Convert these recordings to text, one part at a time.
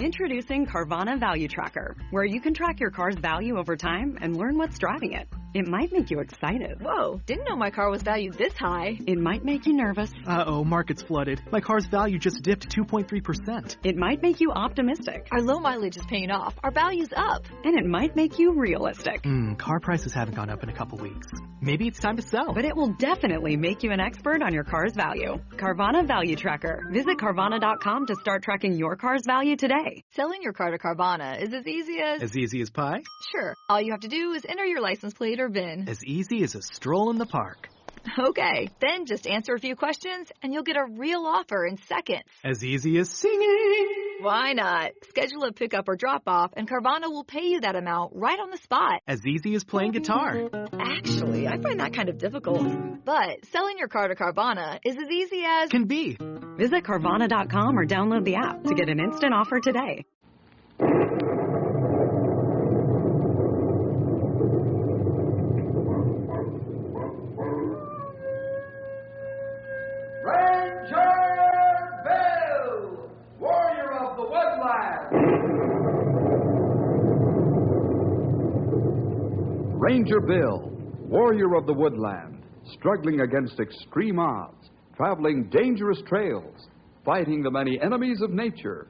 Introducing Carvana Value Tracker, where you can track your car's value over time and learn what's driving it. It might make you excited. Whoa, didn't know my car was valued this high. It might make you nervous. Uh-oh, market's flooded. My car's value just dipped 2.3%. It might make you optimistic. Our low mileage is paying off. Our value's up. And it might make you realistic. Car prices haven't gone up in a couple weeks. Maybe it's time to sell. But it will definitely make you an expert on your car's value. Carvana Value Tracker. Visit Carvana.com to start tracking your car's value today. Selling your car to Carvana is as easy as... As easy as pie? Sure. All you have to do is enter your license plate or VIN. As easy as a stroll in the park. Okay, then just answer a few questions and you'll get a real offer in seconds. As easy as singing. Why not? Schedule a pickup or drop-off and Carvana will pay you that amount right on the spot. As easy as playing guitar. Actually, I find that kind of difficult. But selling your car to Carvana is as easy as... Can be. Visit Carvana.com or download the app to get an instant offer today. Ranger Bill, warrior of the woodland, struggling against extreme odds, traveling dangerous trails, fighting the many enemies of nature.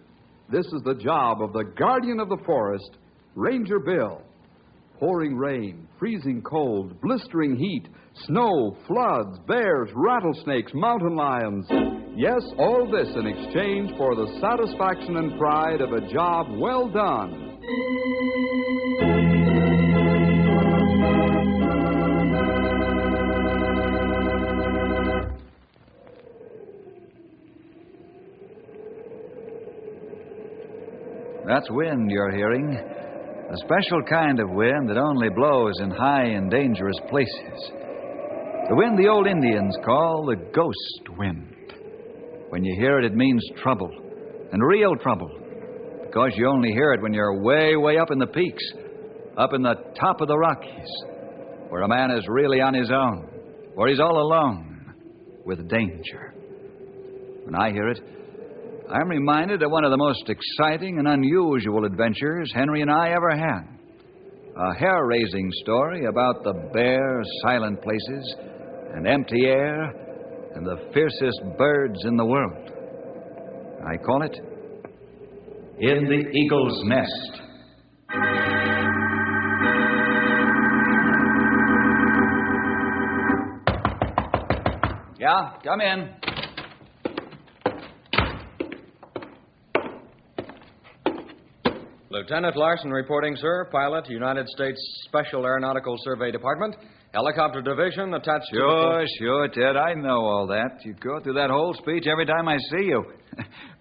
This is the job of the guardian of the forest, Ranger Bill. Pouring rain, freezing cold, blistering heat, snow, floods, bears, rattlesnakes, mountain lions. Yes, all this in exchange for the satisfaction and pride of a job well done. That's wind you're hearing. A special kind of wind that only blows in high and dangerous places. The wind the old Indians call the ghost wind. When you hear it, it means trouble, and real trouble. Because you only hear it when you're way, way up in the peaks, up in the top of the Rockies, where a man is really on his own, where he's all alone with danger. When I hear it, I'm reminded of one of the most exciting and unusual adventures Henry and I ever had. A hair-raising story about the bare, silent places and empty air and the fiercest birds in the world. I call it In the Eagle's Nest. Yeah, come in. Lieutenant Larson reporting, sir. Pilot, United States Special Aeronautical Survey Department. Helicopter Division attached to... Sure, Ted. I know all that. You go through that whole speech every time I see you.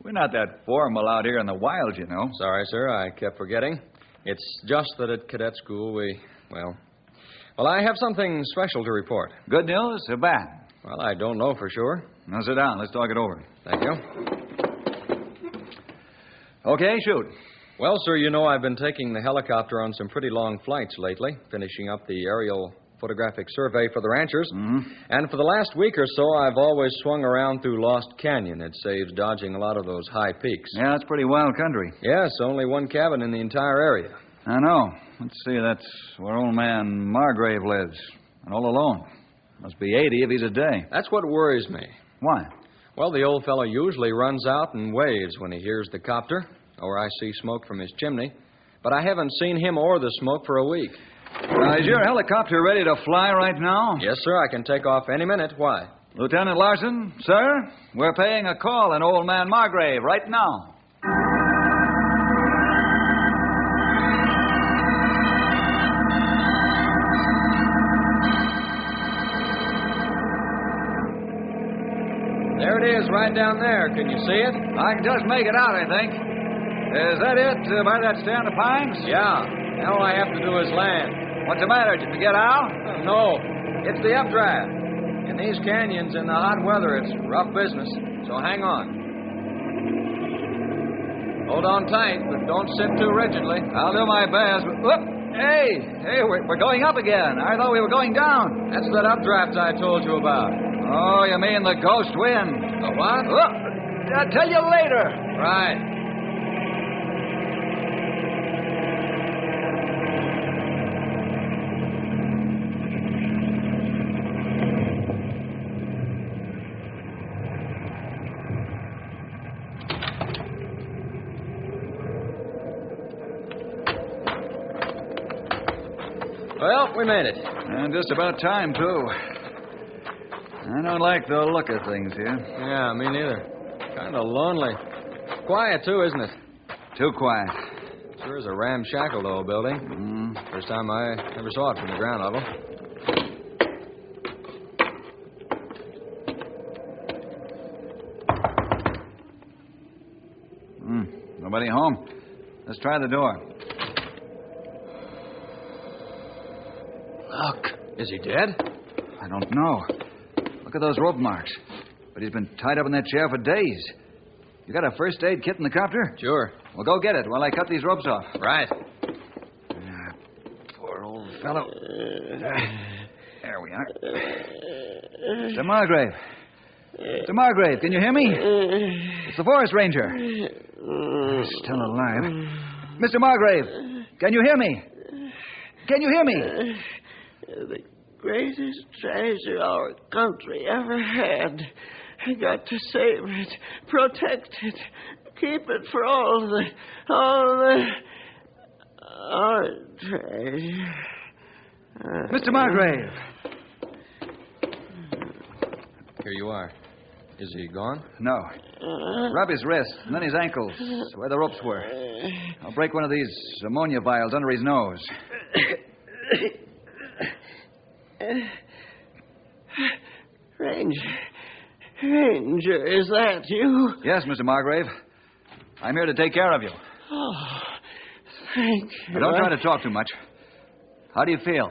We're not that formal out here in the wild, you know. Sorry, sir. I kept forgetting. It's just that at cadet school Well, I have something special to report. Good news or bad? Well, I don't know for sure. Now sit down. Let's talk it over. Thank you. Okay, shoot. Well, sir, you know I've been taking the helicopter on some pretty long flights lately, finishing up the aerial photographic survey for the ranchers. Mm-hmm. And for the last week or so, I've always swung around through Lost Canyon. It saves dodging a lot of those high peaks. Yeah, that's pretty wild country. Yes, only one cabin in the entire area. I know. Let's see, that's where old man Margrave lives. And all alone. Must be 80 if he's a day. That's what worries me. Why? Well, the old fellow usually runs out and waves when he hears the copter, or I see smoke from his chimney. But I haven't seen him or the smoke for a week. Is your helicopter ready to fly right now? Yes, sir. I can take off any minute. Why? Lieutenant Larson, sir, we're paying a call on old man Margrave right now. There it is, right down there. Can you see it? I can just make it out, I think. Is that it, by that stand of pines? Yeah. Now all I have to do is land. What's the matter? Did you get out? No. It's the updraft. In these canyons in the hot weather, it's rough business. So hang on. Hold on tight, but don't sit too rigidly. I'll do my best. Whoop! Hey, we're going up again. I thought we were going down. That's that updraft I told you about. Oh, you mean the ghost wind? The what? Whoop! I'll tell you later. Right. Well, we made it. And just about time, too. I don't like the look of things here. Yeah, me neither. Kind of lonely. Quiet, too, isn't it? Too quiet. Sure is a ramshackle old building. First time I ever saw it from the ground level. Nobody home. Let's try the door. Look. Is he dead? I don't know. Look at those rope marks. But he's been tied up in that chair for days. You got a first aid kit in the copter? Sure. Well, go get it while I cut these ropes off. Right. Poor old fellow. There we are. Mr. Margrave. Mr. Margrave, can you hear me? It's the forest ranger. Still alive. Mr. Margrave, can you hear me? Can you hear me? The greatest treasure our country ever had. I got to save it, protect it, keep it for all our treasure. Mr. Margrave. Here you are. Is he gone? No. Rub his wrist and then his ankles, where the ropes were. I'll break one of these ammonia vials under his nose. Ranger, is that you? Yes, Mr. Margrave. I'm here to take care of you. Oh, thank you. Now, don't try to talk too much. How do you feel?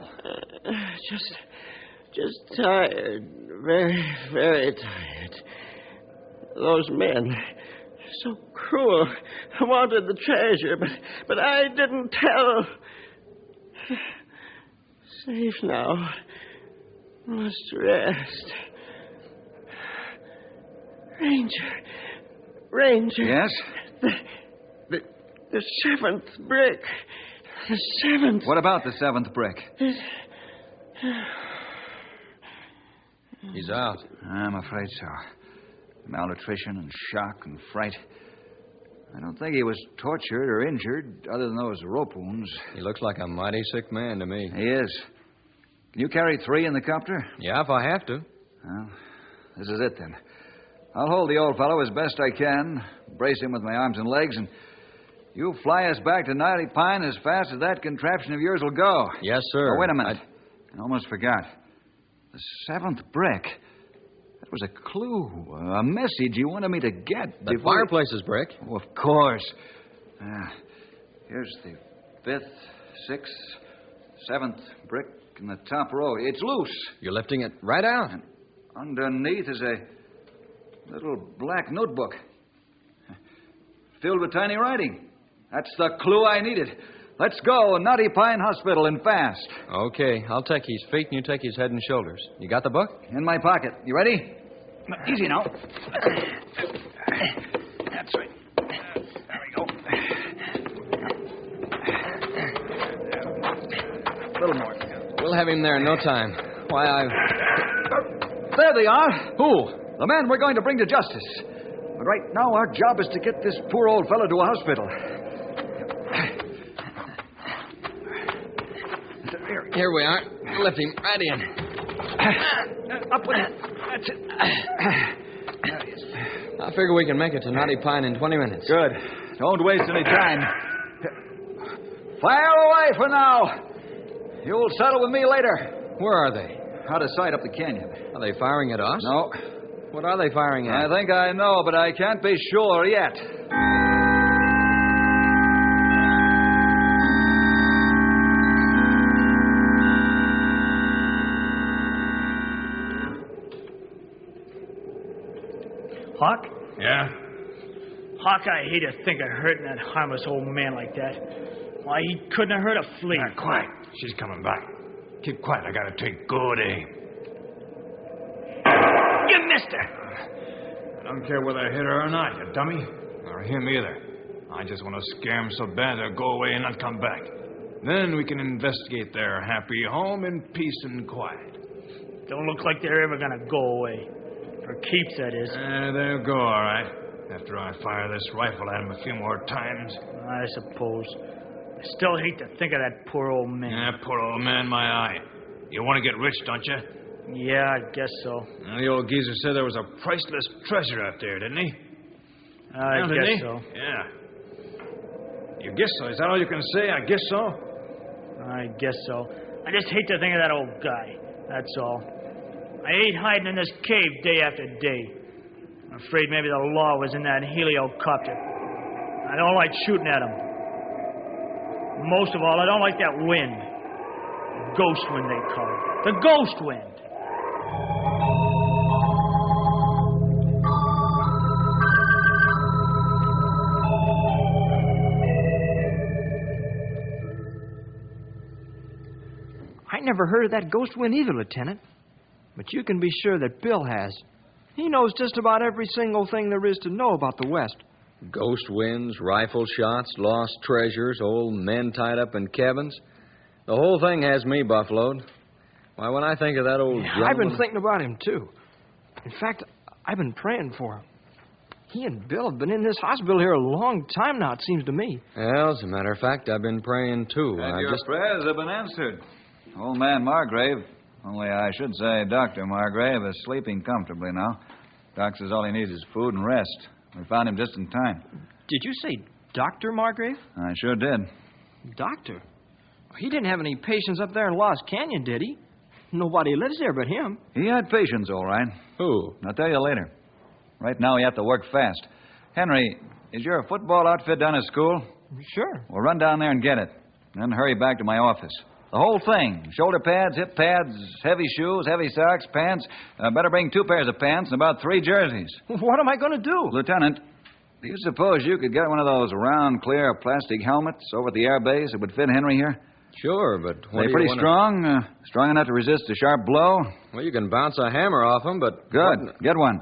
Just tired. Very, very tired. Those men, so cruel. I wanted the treasure, but I didn't tell. Safe now. Must rest. Ranger. Yes? The seventh brick. The seventh. What about the seventh brick? He's out. I'm afraid so. Malnutrition and shock and fright. I don't think he was tortured or injured, other than those rope wounds. He looks like a mighty sick man to me. He is. Can you carry 3 in the copter? Yeah, if I have to. Well, this is it, then. I'll hold the old fellow as best I can, brace him with my arms and legs, and you fly us back to Knotty Pine as fast as that contraption of yours will go. Yes, sir. Oh, wait a minute. I almost forgot. The seventh brick. That was a clue, a message you wanted me to get. The fireplace's brick. Oh, of course. Here's the 5th, 6th, 7th brick in the top row. It's loose. You're lifting it right out. And underneath is a little black notebook filled with tiny writing. That's the clue I needed. Let's go, Knotty Pine Hospital, and fast. Okay, I'll take his feet and you take his head and shoulders. You got the book? In my pocket. You ready? Easy now. That's right. There we go. A little more. We'll have him there in no time. Why, There they are. Who? The men we're going to bring to justice. But right now, our job is to get this poor old fellow to a hospital. Here we are. Lift him right in. Up with it. That's it. There he is. I figure we can make it to Knotty Pine in 20 minutes. Good. Don't waste any time. Fire away for now. You'll settle with me later. Where are they? Out of sight up the canyon. Are they firing at us? No. What are they firing at? I think I know, but I can't be sure yet. Hawk? Yeah? Hawk, I hate to think of hurting that harmless old man like that. Why, he couldn't have hurt a flea. Quiet. She's coming back. Keep quiet. I gotta take good aim. You missed her. I don't care whether I hit her or not, you dummy. Or him either. I just want to scare him so bad they'll go away and not come back. Then we can investigate their happy home in peace and quiet. Don't look like they're ever gonna go away. For keeps, that is. They'll go, all right. After I fire this rifle at them a few more times. I suppose. I still hate to think of that poor old man. Yeah, poor old man, my eye. You want to get rich, don't you? Yeah, I guess so. Well, the old geezer said there was a priceless treasure out there, didn't he? I Well, guess didn't he? so. Yeah. You guess so. Is that all you can say? I guess so. I guess so. I just hate to think of that old guy. That's all. I hate hiding in this cave day after day. I'm afraid maybe the law was in that heliocopter. I don't like shooting at him. Most of all, I don't like that wind. Ghost wind, they call it. The ghost wind. I never heard of that ghost wind either, Lieutenant. But you can be sure that Bill has. He knows just about every single thing there is to know about the West. Ghost winds, rifle shots, lost treasures, old men tied up in cabins. The whole thing has me buffaloed. Why, when I think of that old gentleman... I've been thinking about him, too. In fact, I've been praying for him. He and Bill have been in this hospital here a long time now, it seems to me. Well, as a matter of fact, I've been praying, too. And your prayers have been answered. Old man Margrave, only I should say Dr. Margrave, is sleeping comfortably now. Doc says all he needs is food and rest. We found him just in time. Did you say Dr. Margrave? I sure did. Doctor? He didn't have any patients up there in Lost Canyon, did he? Nobody lives there but him. He had patients, all right. Who? I'll tell you later. Right now, we have to work fast. Henry, is your football outfit done at school? Sure. Well, run down there and get it. Then hurry back to my office. The whole thing. Shoulder pads, hip pads, heavy shoes, heavy socks, pants. Better bring 2 pairs of pants and about 3 jerseys. What am I going to do? Lieutenant, do you suppose you could get one of those round, clear plastic helmets over at the air base that would fit Henry here? Sure, but... They're pretty strong? Strong enough to resist a sharp blow? Well, you can bounce a hammer off them, but... Good. Get one.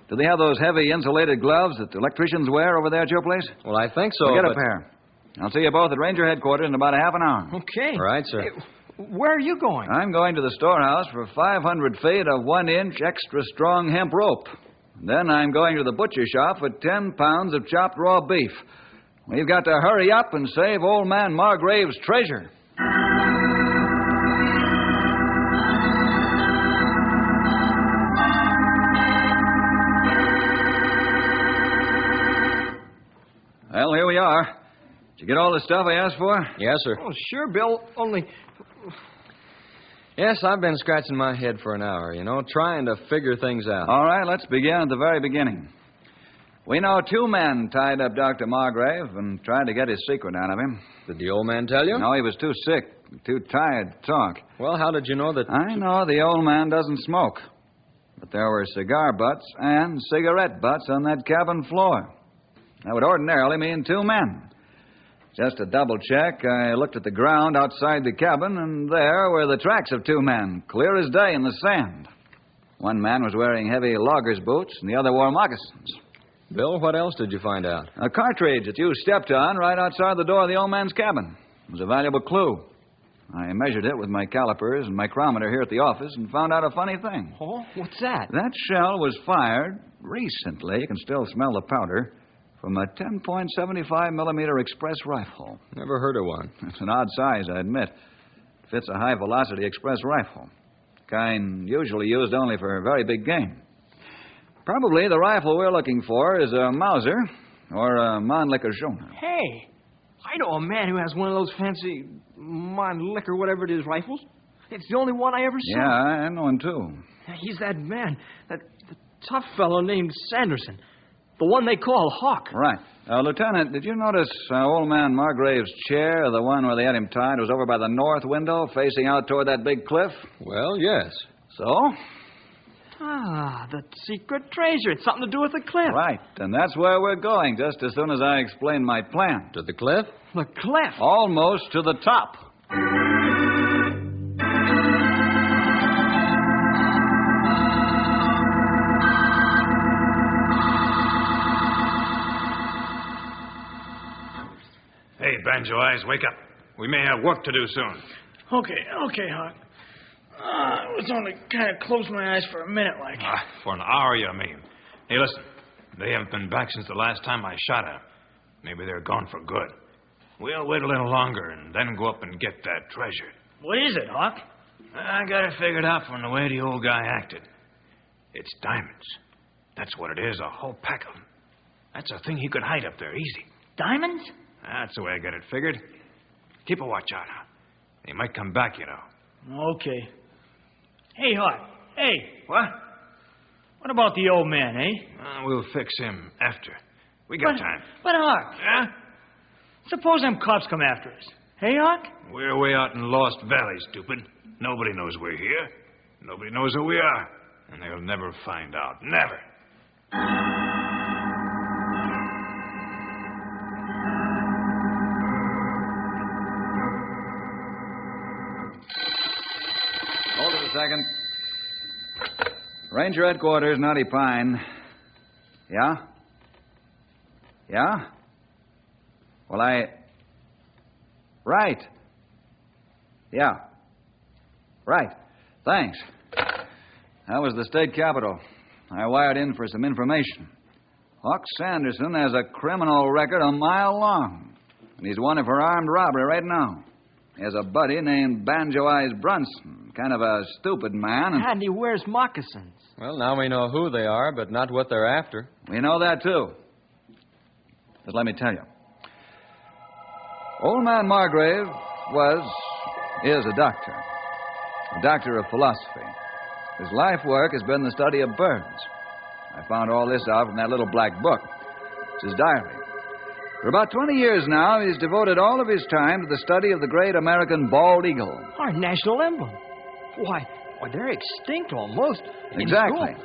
Do they have those heavy insulated gloves that electricians wear over there at your place? Well, I think so, Well, get but... a pair. I'll see you both at Ranger headquarters in about a half an hour. Okay. All right, sir. Hey, where are you going? I'm going to the storehouse for 500 feet of 1-inch extra strong hemp rope. Then I'm going to the butcher shop for 10 pounds of chopped raw beef. We've got to hurry up and save old man Margrave's treasure. Well, here we are. Did you get all the stuff I asked for? Yes, sir. Oh, sure, Bill. Only... Yes, I've been scratching my head for an hour, trying to figure things out. All right, let's begin at the very beginning. We know 2 men tied up Dr. Margrave and tried to get his secret out of him. Did the old man tell you? No, he was too sick, too tired to talk. Well, how did you know that... I know the old man doesn't smoke. But there were cigar butts and cigarette butts on that cabin floor. That would ordinarily mean 2 men. Just to double check, I looked at the ground outside the cabin, and there were the tracks of 2 men, clear as day in the sand. One man was wearing heavy logger's boots, and the other wore moccasins. Bill, what else did you find out? A cartridge that you stepped on right outside the door of the old man's cabin. It was a valuable clue. I measured it with my calipers and micrometer here at the office and found out a funny thing. Oh, what's that? That shell was fired recently. You can still smell the powder. From a 10.75 millimeter express rifle. Never heard of one. It's an odd size, I admit. It fits a high-velocity express rifle. Kind usually used only for very big game. Probably the rifle we're looking for is a Mauser or a Mannlicher-Schoner. Hey, I know a man who has one of those fancy Mannlicher, whatever it is, rifles. It's the only one I ever saw. Yeah, I know him, too. He's that man, the tough fellow named Sanderson. The one they call Hawk. Right. Lieutenant, did you notice old man Margrave's chair, the one where they had him tied, was over by the north window, facing out toward that big cliff? Well, yes. So? Ah, the secret treasure. It's something to do with the cliff. Right. And that's where we're going, just as soon as I explain my plan. To the cliff? The cliff? Almost to the top. Hey, Banjo Eyes, wake up. We may have work to do soon. Okay, Hawk. I was only kind of closed my eyes for a minute, like. For an hour, you mean. Hey, listen. They haven't been back since the last time I shot at them. Maybe they're gone for good. We'll wait a little longer and then go up and get that treasure. What is it, Hawk? I got it figured out from the way the old guy acted. It's diamonds. That's what it is, a whole pack of them. That's a thing he could hide up there easy. Diamonds? That's the way I got it figured. Keep a watch out. He might come back, you know. Okay. Hey, Hawk. Hey. What? What about the old man, eh? We'll fix him after. We got time. But, Hawk. Huh? Suppose them cops come after us. Hey, Hawk? We're way out in Lost Valley, stupid. Nobody knows we're here. Nobody knows who we are. And they'll never find out. Never. Hold it a second. Ranger headquarters, Knotty Pine. Yeah? Yeah? Well, Right. Yeah. Right. Thanks. That was the state capitol. I wired in for some information. Hawk Sanderson has a criminal record a mile long, and he's wanted for armed robbery right now. He has a buddy named Banjo Eyes Brunson, kind of a stupid man. And he wears moccasins. Well, now we know who they are, but not what they're after. We know that, too. But let me tell you. Old man Margrave is a doctor of philosophy. His life work has been the study of birds. I found all this out from that little black book. It's his diary. For about 20 years now, he's devoted all of his time to the study of the great American bald eagle. Our national emblem. Why, they're extinct almost. Exactly.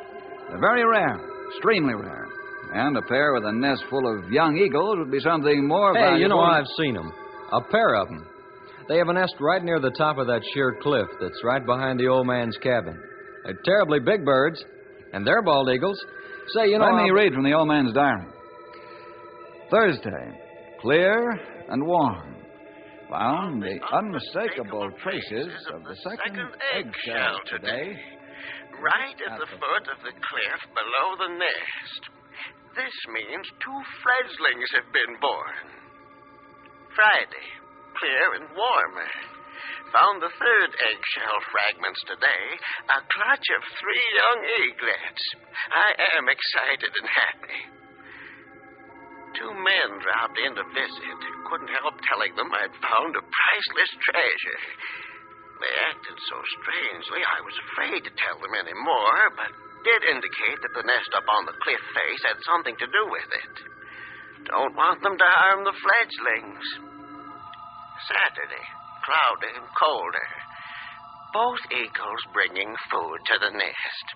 They're very rare, extremely rare. And a pair with a nest full of young eagles would be something more valuable. Hey, you know, I've seen them. A pair of them. They have a nest right near the top of that sheer cliff that's right behind the old man's cabin. They're terribly big birds, and they're bald eagles. Say, you know... Let me read from the old man's diary. Thursday, clear and warm. Found the unmistakable traces of the second eggshell today. Right at the foot of the cliff below the nest. This means 2 fledglings have been born. Friday, clear and warmer. Found the 3rd eggshell fragments today, a clutch of 3 young eaglets. I am excited and happy. 2 men dropped in to visit. Couldn't help telling them I'd found a priceless treasure. They acted so strangely, I was afraid to tell them any more, but did indicate that the nest up on the cliff face had something to do with it. Don't want them to harm the fledglings. Saturday, cloudy and colder. Both eagles bringing food to the nest.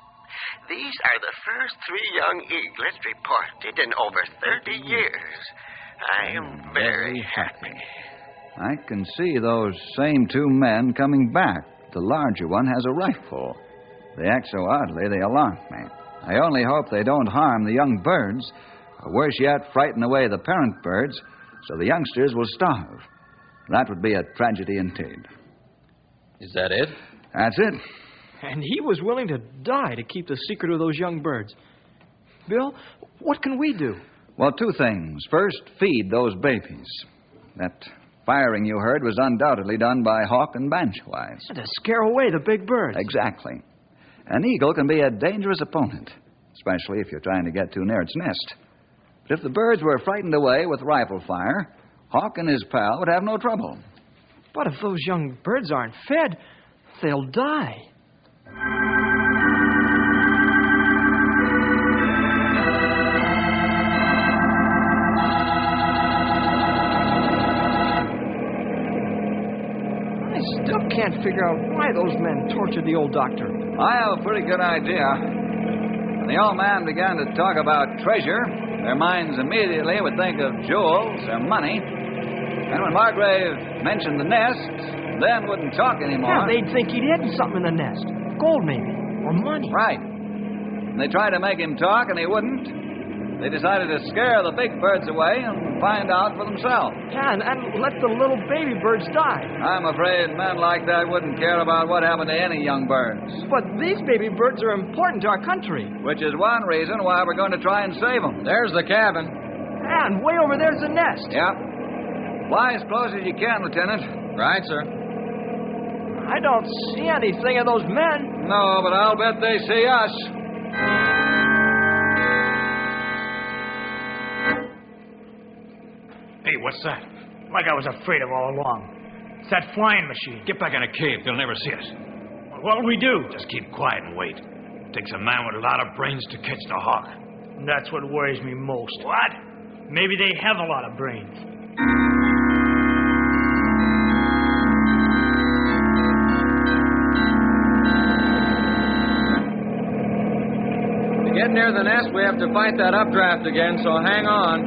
These are the first 3 young eaglets reported in over 30 years. I am very happy. I can see those same 2 men coming back. The larger one has a rifle. They act so oddly, they alarm me. I only hope they don't harm the young birds, or worse yet, frighten away the parent birds, so the youngsters will starve. That would be a tragedy indeed. Is that it? That's it. And he was willing to die to keep the secret of those young birds. Bill, what can we do? Well, 2 things. First, feed those babies. That firing you heard was undoubtedly done by Hawk and Banjo Eyes. To scare away the big birds. Exactly. An eagle can be a dangerous opponent, especially if you're trying to get too near its nest. But if the birds were frightened away with rifle fire, Hawk and his pal would have no trouble. But if those young birds aren't fed, they'll die. I still can't figure out why those men tortured the old doctor. I have a pretty good idea. When the old man began to talk about treasure, their minds immediately would think of jewels or money. And when Margrave mentioned the nest, then wouldn't talk anymore. Yeah, they'd think he'd hidden something in the nest. Gold, maybe. Or money. Right. And they tried to make him talk, and he wouldn't. They decided to scare the big birds away and find out for themselves. Yeah, and let the little baby birds die. I'm afraid men like that wouldn't care about what happened to any young birds. But these baby birds are important to our country. Which is one reason why we're going to try and save them. There's the cabin. And way over there's the nest. Yeah. Fly as close as you can, Lieutenant. Right, sir. I don't see anything of those men. No, but I'll bet they see us. Hey, what's that? Like I was afraid of all along. It's that flying machine. Get back in a cave. They'll never see us. What'll we do? Just keep quiet and wait. It takes a man with a lot of brains to catch the hawk. That's what worries me most. What? Maybe they have a lot of brains. To get near the nest, we have to fight that updraft again, so hang on.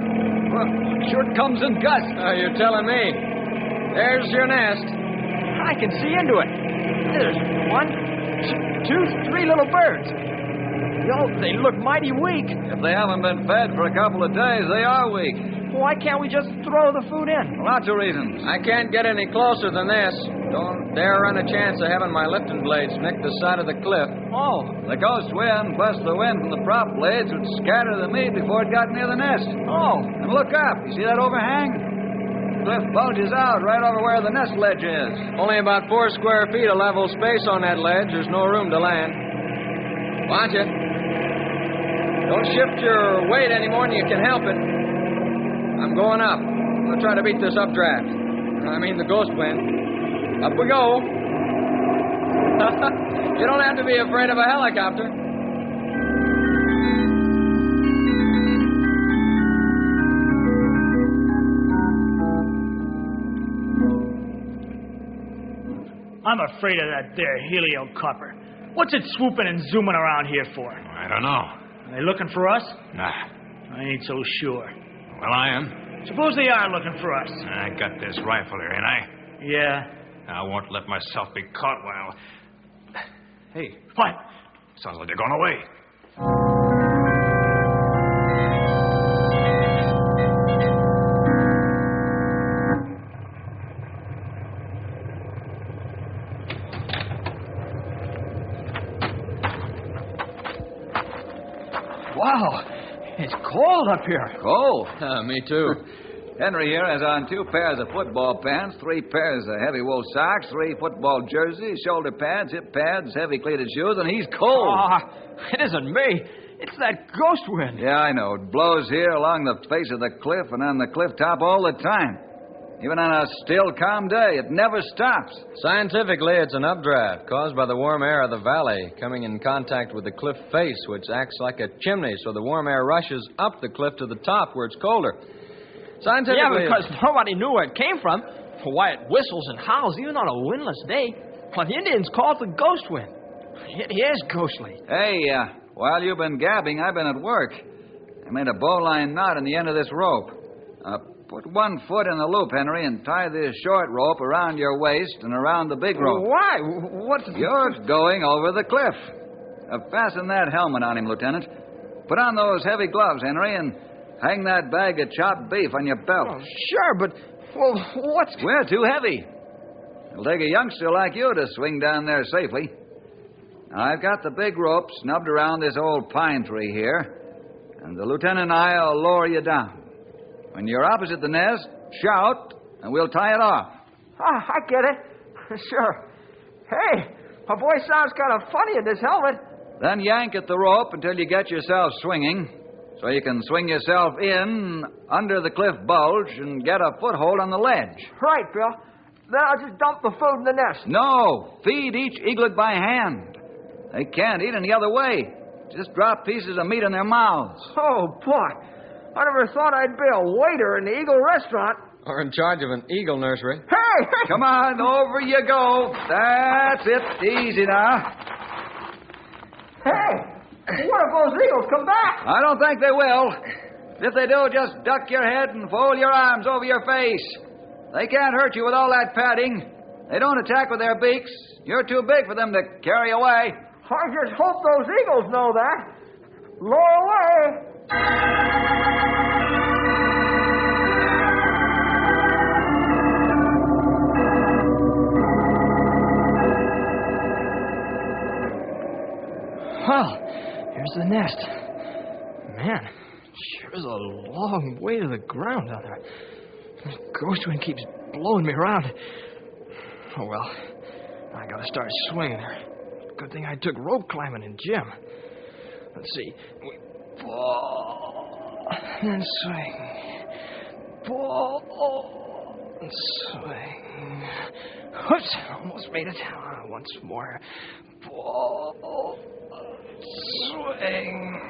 Well, sure it comes in gusts. You're telling me. There's your nest. I can see into it. There's 1, 2, 3 little birds. They look mighty weak. If they haven't been fed for a couple of days, they are weak. Why can't we just throw the food in? Lots of reasons. I can't get any closer than this. Don't dare run a chance of having my lifting blades nick the side of the cliff. Oh, the ghost wind plus the wind from the prop blades would scatter the meat before it got near the nest. Oh. And look up. You see that overhang? The cliff bulges out right over where the nest ledge is. Only about 4 square feet of level space on that ledge. There's no room to land. Watch it. Don't shift your weight any more than you can help it. I'm going up. I'm going to try to beat this updraft. I mean the ghost wind. Up we go. You don't have to be afraid of a helicopter. I'm afraid of that there heliocopter. What's it swooping and zooming around here for? I don't know. Are they looking for us? Nah. I ain't so sure. Well, I am. Suppose they are looking for us. I got this rifle here, ain't I? Yeah. I won't let myself be caught while... Hey. What? Sounds like they're going away. Wow. It's cold up here. Cold? Me too. Henry here has on 2 pairs of football pants, 3 pairs of heavy wool socks, 3 football jerseys, shoulder pads, hip pads, heavy cleated shoes, and he's cold. It isn't me. It's that ghost wind. Yeah, I know. It blows here along the face of the cliff and on the cliff top all the time. Even on a still, calm day, it never stops. Scientifically, it's an updraft caused by the warm air of the valley coming in contact with the cliff face, which acts like a chimney, so the warm air rushes up the cliff to the top where it's colder. Scientifically... Yeah, because nobody knew where it came from. Why, it whistles and howls even on a windless day. Well, the Indians call it the ghost wind. It is ghostly. Hey, while you've been gabbing, I've been at work. I made a bowline knot in the end of this rope. Put 1 foot in the loop, Henry, and tie this short rope around your waist and around the big rope. Why? What's... You're going over the cliff. Fasten that helmet on him, Lieutenant. Put on those heavy gloves, Henry, and hang that bag of chopped beef on your belt. Oh, sure, but... Well, what's... We're too heavy. It'll take a youngster like you to swing down there safely. Now, I've got the big rope snubbed around this old pine tree here, and the lieutenant and I will lower you down. When you're opposite the nest, shout, and we'll tie it off. I get it. Sure. Hey, my voice sounds kind of funny in this helmet. Then yank at the rope until you get yourself swinging, so you can swing yourself in under the cliff bulge and get a foothold on the ledge. Right, Bill. Then I'll just dump the food in the nest. No, feed each eaglet by hand. They can't eat any other way. Just drop pieces of meat in their mouths. Oh, boy. I never thought I'd be a waiter in the Eagle restaurant. Or in charge of an eagle nursery. Hey! Come on, over you go. That's it. Easy now. Hey! What if those eagles come back? I don't think they will. If they do, just duck your head and fold your arms over your face. They can't hurt you with all that padding. They don't attack with their beaks. You're too big for them to carry away. I just hope those eagles know that. Lower away. Well, here's the nest. Man, sure is a long way to the ground down there. This ghost wind keeps blowing me around. Oh, well. I gotta start swinging her. Good thing I took rope climbing in gym. Let's see. We pull and swing. Pull and swing. Whoops! Almost made it. Once more. Pull and swing.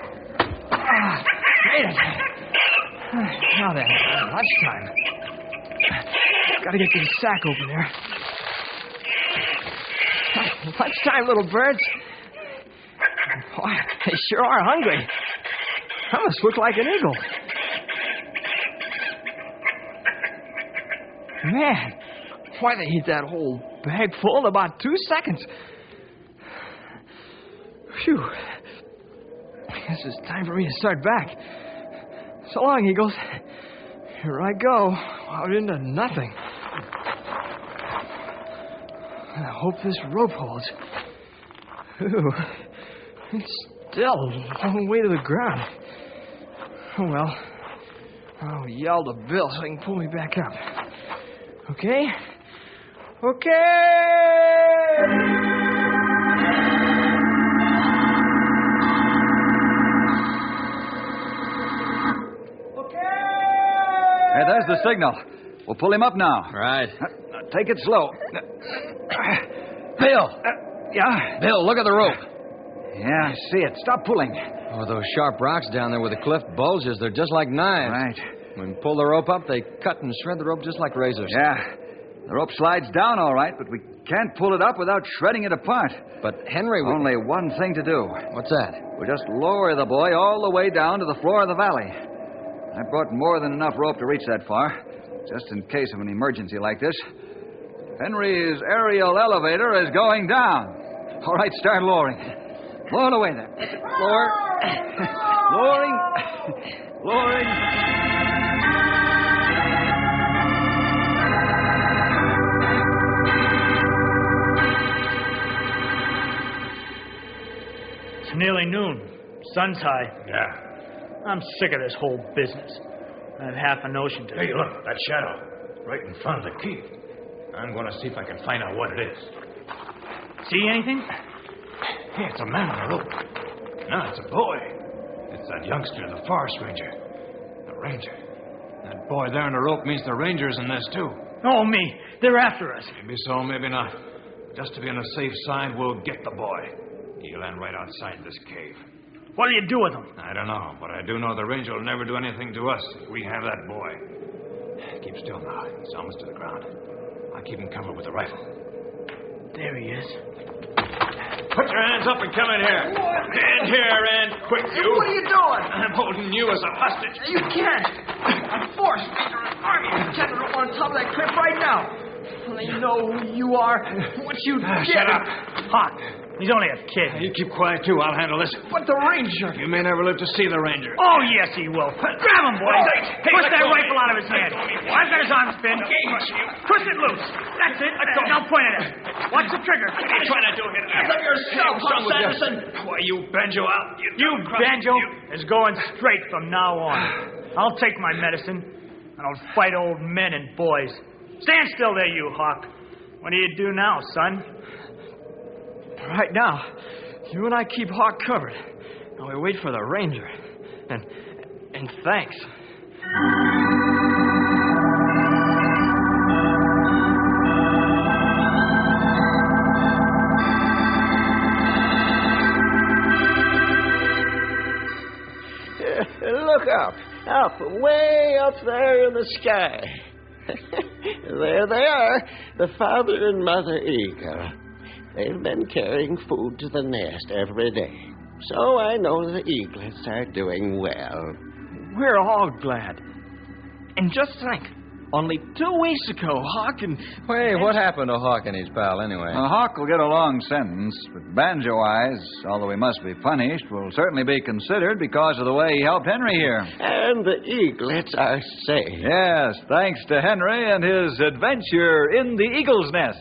Made it. Now then, lunchtime. Gotta get this sack open there. Lunchtime, little birds. Oh, they sure are hungry. I must look like an eagle. Man, why they eat that whole bag full in about 2 seconds? Phew. I guess it's time for me to start back. So long, eagles. Here I go, out into nothing. I hope this rope holds. Ooh, it's still a long way to the ground. Oh, well. I'll yell to Bill so he can pull me back up. Okay? Hey, there's the signal. We'll pull him up now. Right. Take it slow. Bill! Yeah? Bill, look at the rope. Yeah, I see it. Stop pulling. Oh, those sharp rocks down there where the cliff bulges, they're just like knives. Right. When we pull the rope up, they cut and shred the rope just like razors. Yeah. The rope slides down all right, but we can't pull it up without shredding it apart. But, Henry... Only one thing to do. What's that? We'll just lower the boy all the way down to the floor of the valley. I brought more than enough rope to reach that far, just in case of an emergency like this. Henry's aerial elevator is going down. All right, start lowering. Lower it away there. Lower. Lowering. Lowering. It's nearly noon. Sun's high. Yeah. I'm sick of this whole business. I have half a notion to... Hey, look, that shadow. Right in front of the cave. I'm going to see if I can find out what it is. See anything? Hey, it's a man on the rope. No, it's a boy. It's that youngster, the forest ranger. The ranger. That boy there on the rope means the ranger's in this, too. Oh, me. They're after us. Maybe so, maybe not. Just to be on the safe side, we'll get the boy. He'll land right outside this cave. What'll you do with him? I don't know, but I do know the ranger will never do anything to us if we have that boy. Keep still now. It's almost to the ground. I'll keep him covered with the rifle. There he is. Put your hands up and come in here. Hand here, and quick, you. What are you doing? I'm holding you as a hostage. You can't. I'm forced. Army lieutenant on top of that cliff right now. They know who you are. What you did. Shut up. Hot. He's only a kid. You keep quiet, too. I'll handle this. But the ranger. You may never live to see the ranger. Oh, yes, he will. Grab him, boys. Hey, Push let that go of rifle me. out of his hand. I've got his arms pinned. Twist it loose. That's it. Now point it at him. Watch the trigger. What are you trying to do here? Hands up yourself, What's wrong with you? Sanderson. Why, you banjo out. You banjo is going straight from now on. I'll take my medicine, and I'll fight old men and boys. Stand still there, you hawk. What do you do now, son? Right now, you and I keep Hawk covered. Now we wait for the ranger. And thanks. Look up. Up, way up there in the sky. There they are, the father and mother eagle. They've been carrying food to the nest every day. So I know the eaglets are doing well. We're all glad. And just think, only 2 weeks ago, Hawk and... Hey, what happened to Hawk and his pal, anyway? Hawk will get a long sentence, but Banjo Eyes, although he must be punished, will certainly be considered because of the way he helped Henry here. And the eaglets are safe. Yes, thanks to Henry and his adventure in the Eagle's Nest.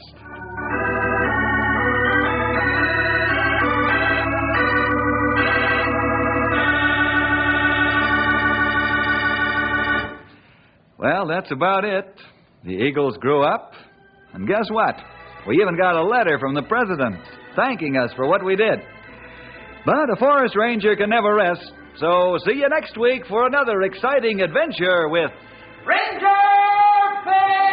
Well, that's about it. The eagles grew up, and guess what? We even got a letter from the president thanking us for what we did. But a forest ranger can never rest, so see you next week for another exciting adventure with Ranger Phil!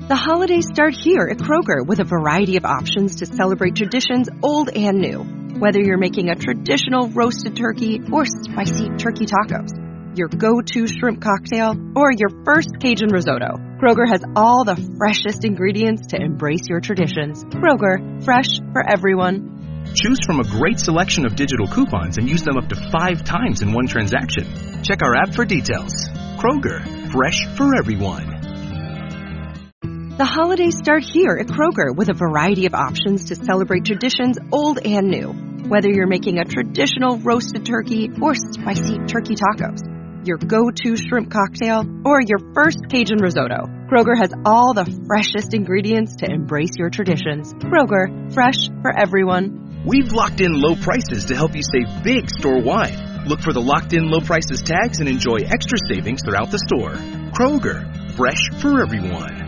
The holidays start here at Kroger with a variety of options to celebrate traditions old and new. Whether you're making a traditional roasted turkey or spicy turkey tacos, your go-to shrimp cocktail, or your first Cajun risotto, Kroger has all the freshest ingredients to embrace your traditions. Kroger, fresh for everyone. Choose from a great selection of digital coupons and use them up to 5 times in one transaction. Check our app for details. Kroger, fresh for everyone. The holidays start here at Kroger with a variety of options to celebrate traditions old and new. Whether you're making a traditional roasted turkey or spicy turkey tacos, your go-to shrimp cocktail, or your first Cajun risotto, Kroger has all the freshest ingredients to embrace your traditions. Kroger, fresh for everyone. We've locked in low prices to help you save big store-wide. Look for the locked-in low prices tags and enjoy extra savings throughout the store. Kroger, fresh for everyone.